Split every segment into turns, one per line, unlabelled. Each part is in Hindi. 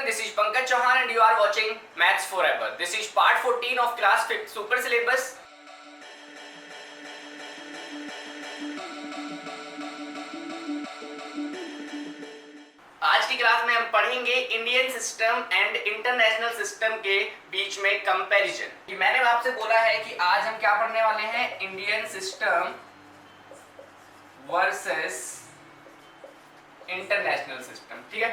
this is Pankaj Chauhan and you are watching Maths Forever. This is part 14 of class 5th super syllabus. आज की क्लास में हम पढ़ेंगे Indian system and international system के बीच में कंपैरिजन। मैंने आपसे बोला है कि आज हम क्या पढ़ने वाले हैं, Indian system versus international system. ठीक है,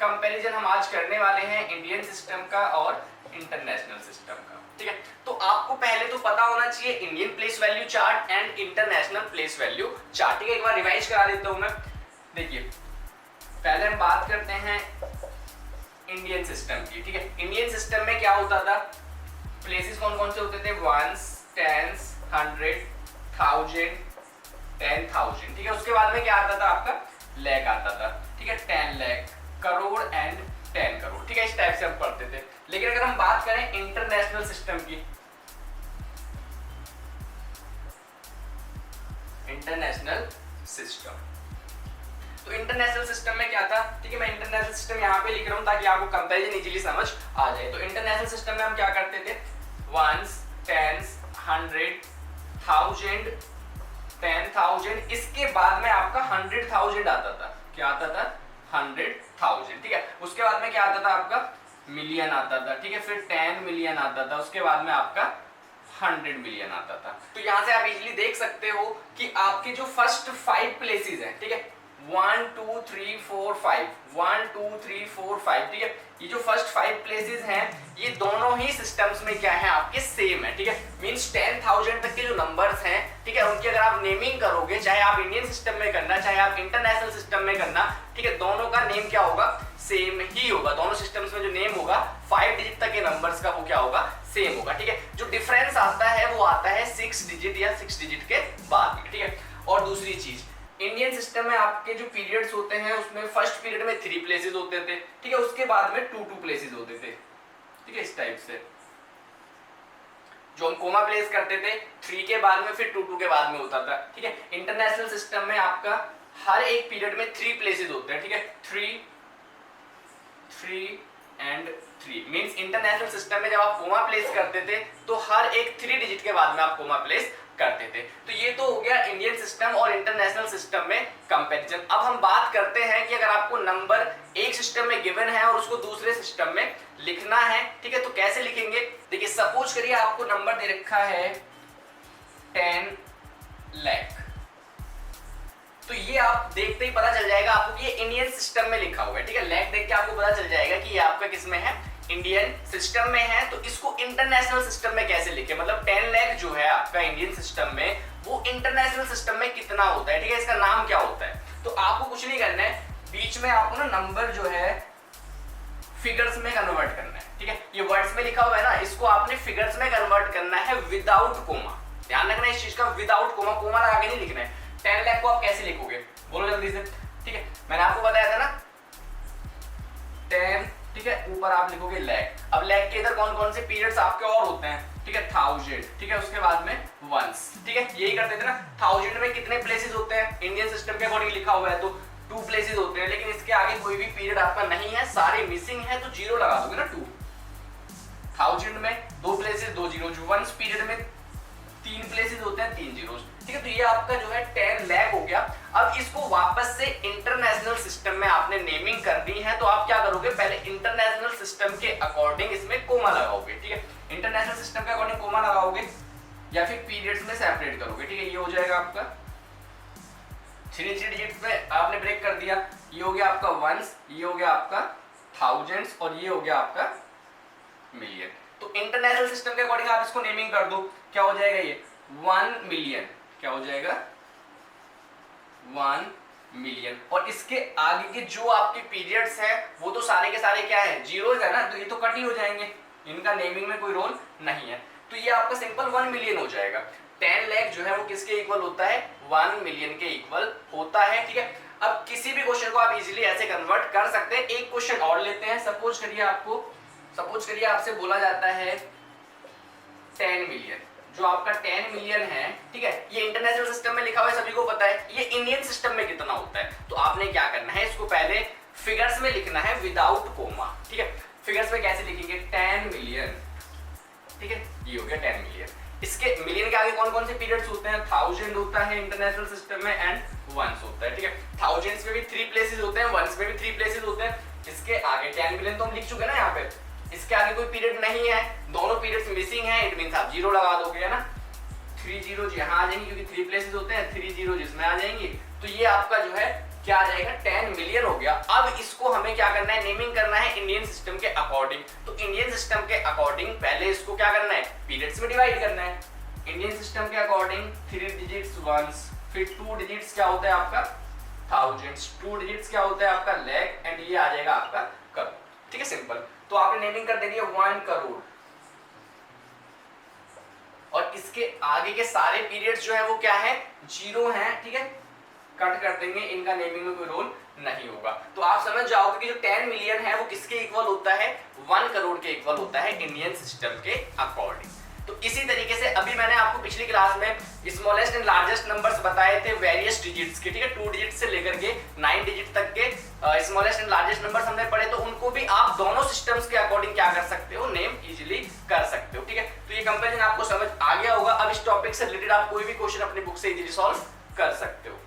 कंपैरिजन हम आज करने वाले हैं इंडियन सिस्टम का और इंटरनेशनल सिस्टम का। ठीक है, तो आपको पहले तो पता होना चाहिए Indian place value chart and international place value chart. ठीक है, एक बार रिवाइज करा देता हूं मैं। देखिए, पहले हम बात करते हैं इंडियन सिस्टम की। ठीक है, इंडियन सिस्टम में क्या होता था, प्लेसेस कौन कौन से होते थे, वंस, टेंस, 100, 1000, 10,000। ठीक है, उसके बाद में क्या आता था, आपका लैख आता था। ठीक है, 10 लाख, करोड़ एंड 10 करोड़। ठीक है, इस टाइप से हम पढ़ते थे। लेकिन अगर हम बात करें इंटरनेशनल सिस्टम की, इंटरनेशनल सिस्टम, तो इंटरनेशनल सिस्टम में क्या था। ठीक है, मैं इंटरनेशनल सिस्टम यहाँ पे लिख रहा हूँ ताकि आपको कंपैरिजन इजीली समझ आ जाए। तो इंटरनेशनल सिस्टम में हम क्या करते थे, वंस, टेंस, 100, 1000, 10,000, इसके बाद में आपका 100,000 आता था। क्या आता था, 100,000। ठीक है, उसके बाद में क्या आता था, आपका मिलियन आता था। ठीक है, फिर 10 मिलियन आता था, उसके बाद में आपका 100 मिलियन आता था। तो यहाँ से आप इजीली देख सकते हो कि आपके जो फर्स्ट 5 प्लेसेस हैं, ठीक है, 1 2 3 4 5, 1 2 3 4 5। ठीक है, ये जो फर्स्ट 5 प्लेसेस हैं ये दोनों ही सिस्टम्स में क्या है, आपके सेम है। ठीक है, मींस 10,000 तक के जो नंबर्स हैं, ठीक है, उनकी अगर आप नेमिंग करोगे, चाहे आप इंडियन सिस्टम में करना चाहे आप इंटरनेशनल सिस्टम में करना, ठीक है, दोनों का नेम क्या होगा, सेम ही होगा। दोनों सिस्टम्स में जो नेम होगा 5 डिजिट तक के नंबर्स का वो क्या होगा, सेम होगा। ठीक है, जो डिफरेंस आता है वो आता है 6 डिजिट या 6 डिजिट के बाद। ठीक है, और दूसरी चीज, इंडियन सिस्टम में आपके जो पीरियड्स होते हैं उसमें फर्स्ट पीरियड में 3 प्लेसेस होते थे। ठीक है, उसके बाद में 2 प्लेसेस होते थे। ठीक है, इस टाइप से जो हम कोमा प्लेस करते थे 3 के बाद में, फिर 2 के बाद में होता था। ठीक है, इंटरनेशनल सिस्टम में आपका हर एक पीरियड में 3 प्लेसेस होते हैं। ठीक है, 3 एंड 3 मींस इंटरनेशनल सिस्टम में जब आप कोमा प्लेस करते थे तो हर एक 3 डिजिट के बाद में आप कोमा प्लेस करते थे। तो ये तो हो गया इंडियन सिस्टम और इंटरनेशनल सिस्टम में कंपैरिजन। अब हम बात करते हैं कि अगर आपको नंबर एक सिस्टम में गिवन है और उसको दूसरे सिस्टम में लिखना है, ठीक है, तो कैसे लिखेंगे। देखिए, सपोज करिए आपको नंबर दे रखा है 10 लाख, तो ये आप देखते ही पता चल जाएगा आपको कि ये इंडियन सिस्टम में लिखा हुआ है। ठीक है, लाख देख के आपको पता चल जाएगा कि ये आपका किस में है, इंडियन सिस्टम में है। तो इसको इंटरनेशनल सिस्टम में कैसे लिखे, मतलब 10 लाख जो है आपका इंडियन सिस्टम में, वो इंटरनेशनल सिस्टम में कितना होता है। ठीक है, इसका नाम क्या होता है। तो आपको कुछ नहीं करना है, बीच में आपको ना नंबर जो है फिगर्स में कन्वर्ट करना है। ठीक है, ये वर्ड्स में लिखा हुआ है ना, इसको आपने फिगर्स में कन्वर्ट करना है विदाउट कोमा। ध्यान रखना इस चीज का, विदाउट कोमा, कोमा लगा के नहीं लिखना है। 10 लाख को आप कैसे लिखोगे, बोलो जल्दी से। ठीक है, मैंने आपको बताया था ना 10, ठीक है, ऊपर आप लिखोगे लैख। अब लैख के इधर कौन कौन से पीरियड्स आपके और होते हैं, ठीक है, 1000, ठीक है, उसके बाद में वंस। ठीक है, यही करते थे ना। 1000 में कितने प्लेसेस होते हैं, इंडियन सिस्टम के अकॉर्डिंग लिखा हुआ है तो 2 प्लेसेस होते हैं, लेकिन इसके आगे कोई भी पीरियड आपका नहीं है, सारे मिसिंग है, तो 0 लगा दोगे ना। 2000 में 2 प्लेसेस, 2 जीरो। वंस पीरियड में 3 प्लेसेस होते हैं, 3 जीरो। ठीक है, तो ये आपका जो है 10 लाख हो गया। अब इसको वापस से इंटरनेशनल सिस्टम में आपने नेमिंग करनी है, तो आप क्या करोगे, पहले इंटरनेशनल सिस्टम के अकॉर्डिंग इसमें कोमा लगाओगे। ठीक है, इंटरनेशनल सिस्टम के अकॉर्डिंग कोमा लगाओगे या फिर पीरियड्स में सेपरेट करोगे। ठीक है, ये हो जाएगा आपका 3 डिजिट में आपने ब्रेक कर दिया। ये हो गया आपका वंस, ये हो गया आपका थाउजेंड्स और ये हो गया आपका मिलियन। तो इंटरनेशनल सिस्टम के अकॉर्डिंग आप इसको नेमिंग कर दो। क्या हो जाएगा, ये 1 मिलियन, क्या हो जाएगा 1 मिलियन। और इसके आगे के जो आपके पीरियड्स हैं वो तो सारे के सारे क्या है, जीरोज है ना, तो ये तो कट ही हो जाएंगे, इनका नेमिंग में कोई रोल नहीं है। तो ये आपका सिंपल 1 मिलियन हो जाएगा। 10 लाख जो है वो किसके इक्वल होता है, 1 मिलियन के इक्वल होता है। ठीक है, अब किसी भी क्वेश्चन को आप इजीली ऐसे कन्वर्ट कर सकते हैं। एक क्वेश्चन और लेते हैं। सपोज करिए आपसे बोला जाता है 10 मिलियन, जो आपका 10 मिलियन है, ठीक है, ये इंटरनेशनल सिस्टम में लिखा हुआ है, सभी को पता है। ये इंडियन सिस्टम में कितना होता है, तो आपने क्या करना है, इसको पहले फिगर्स में लिखना है विदाउट कोमा, ठीक है। फिगर्स में कैसे लिखेंगे, 10 मिलियन, ठीक है, ये हो गया 10 मिलियन। इसके मिलियन के आगे कौन कौन से पीरियड्स होते हैं, 1000 होता है इंटरनेशनल सिस्टम में एंड वंस होता है, ठीक है। थाउजेंड्स में भी 3 प्लेसेस होते हैं, वंस में भी 3 प्लेसेस होते हैं। इसके आगे 10 मिलियन तो हम लिख चुके हैं ना यहाँ पे, इसके आगे कोई पीरियड नहीं है, दोनों पीरियड्स मिसिंग है, इट मींस आप 0 लगा दोगे, है ना। 3 जीरोज यहाँ आ जाएंगी क्योंकि 3 प्लेसेस होते हैं, 3 जीरोज इसमें आ जाएंगी, तो ये आपका जो है क्या आ जाएगा, 10 मिलियन हो गया। अब इसको हमें क्या करना है, नेमिंग करना है इंडियन सिस्टम के अकॉर्डिंग। तो इंडियन सिस्टम के अकॉर्डिंग पहले इसको क्या करना है, पीरियड्स में डिवाइड करना है। इंडियन सिस्टम के अकॉर्डिंग 3 डिजिट्स वंस, फिर 2 डिजिट्स क्या होता है आपका थाउजेंड्स, 2 डिजिट्स क्या होता है आपका लैख, एंड ये आ जाएगा आपका करोड़, ठीक है, सिंपल। तो आपने नेमिंग कर देनी है 1 करोड़, और इसके आगे के सारे पीरियड्स जो है वो क्या है, 0 हैं, ठीक है, कट कर देंगे, इनका नेमिंग में कोई रोल नहीं होगा। तो आप समझ जाओगे कि जो 10 मिलियन है वो किसके इक्वल होता है, 1 करोड़ के इक्वल होता है इंडियन सिस्टम के अकॉर्डिंग। तो इसी तरीके से अभी मैंने आपको पिछली क्लास में स्मॉलेस्ट एंड लार्जेस्ट नंबर्स बताए थे वेरियस डिजिट्स के, ठीक है, 2 डिजिट से लेकर के 9 डिजिट तक के स्मॉलेस्ट एंड लार्जेस्ट नंबर्स हमने पढ़े, तो उनको भी आप दोनों सिस्टम्स के अकॉर्डिंग क्या कर सकते हो, नेम इजीली कर सकते हो, ठीक है। तो ये कंपैरिजन आपको समझ आ गया होगा। अब इस टॉपिक से रिलेटेड आप कोई भी क्वेश्चन अपनी बुक से इजीली सॉल्व कर सकते हो।